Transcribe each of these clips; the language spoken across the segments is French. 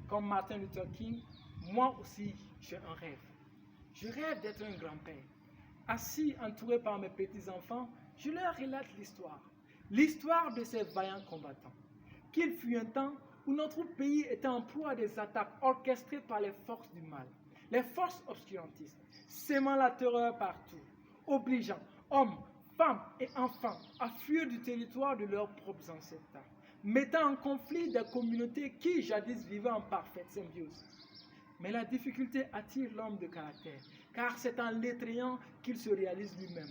comme Martin Luther King, moi aussi, j'ai un rêve. Je rêve d'être un grand-père. Assis, entouré par mes petits-enfants, je leur relate l'histoire. L'histoire de ces vaillants combattants. Qu'il fut un temps où notre pays était en proie à des attaques orchestrées par les forces du mal, les forces obscurantistes, sémant la terreur partout, obligeant hommes, femmes et enfants à fuir du territoire de leurs propres ancêtres, mettant en conflit des communautés qui jadis vivaient en parfaite symbiose. Mais la difficulté attire l'homme de caractère, car c'est en l'étrayant qu'il se réalise lui-même.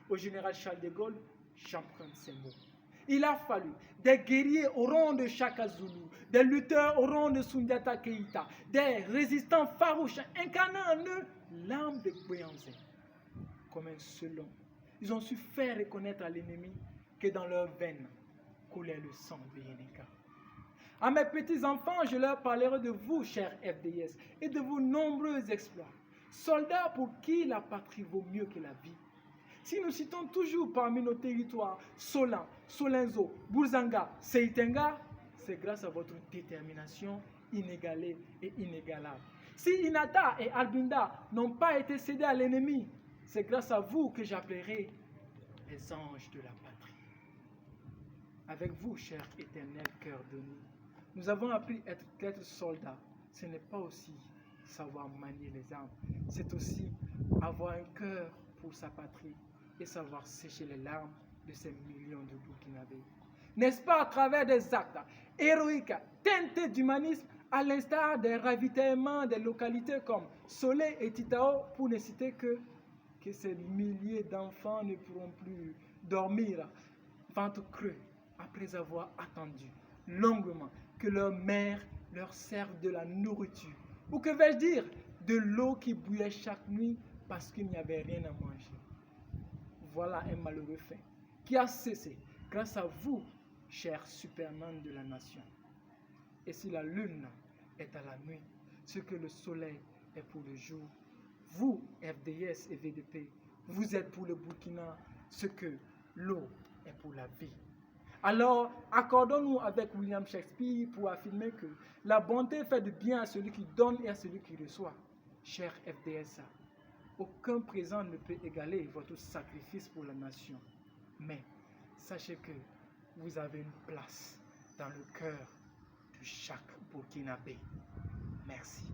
Au général Charles de Gaulle, j'emprunte ces mots. Il a fallu des guerriers au rang de Shaka Zulu, des lutteurs au rang de Sundiata Keïta, des résistants farouches incarnant en eux l'âme de Gouyanzé. Comme un seul homme, ils ont su faire reconnaître à l'ennemi que dans leurs veines coulait le sang de Yeneka. À mes petits-enfants, je leur parlerai de vous, chers FDS, et de vos nombreux exploits. Soldats pour qui la patrie vaut mieux que la vie. Si nous citons toujours parmi nos territoires Solan, Solenzo, Bourzanga, Seitenga, c'est grâce à votre détermination inégalée et inégalable. Si Inata et Albinda n'ont pas été cédés à l'ennemi, c'est grâce à vous que j'appellerai les anges de la patrie. Avec vous, cher éternel cœur de nous avons appris qu'être soldat, ce n'est pas aussi savoir manier les armes, c'est aussi avoir un cœur pour sa patrie et savoir sécher les larmes de ces millions de Burkinabés. N'est-ce pas à travers des actes héroïques, teintés d'humanisme, à l'instar des ravitaillements des localités comme Solé et Titao, pour ne citer que ces milliers d'enfants ne pourront plus dormir ventre creux après avoir attendu longuement que leur mère leur serve de la nourriture, ou que vais-je dire, de l'eau qui bouillait chaque nuit parce qu'il n'y avait rien à manger. Voilà un malheureux fait qui a cessé grâce à vous, chers supermen de la nation. Et si la lune est à la nuit, ce que le soleil est pour le jour, vous, FDS et VDP, vous êtes pour le Burkina ce que l'eau est pour la vie. Alors, accordons-nous avec William Shakespeare pour affirmer que la bonté fait du bien à celui qui donne et à celui qui reçoit. Cher FDS, aucun présent ne peut égaler votre sacrifice pour la nation. Mais sachez que vous avez une place dans le cœur de chaque Burkinabé. Merci.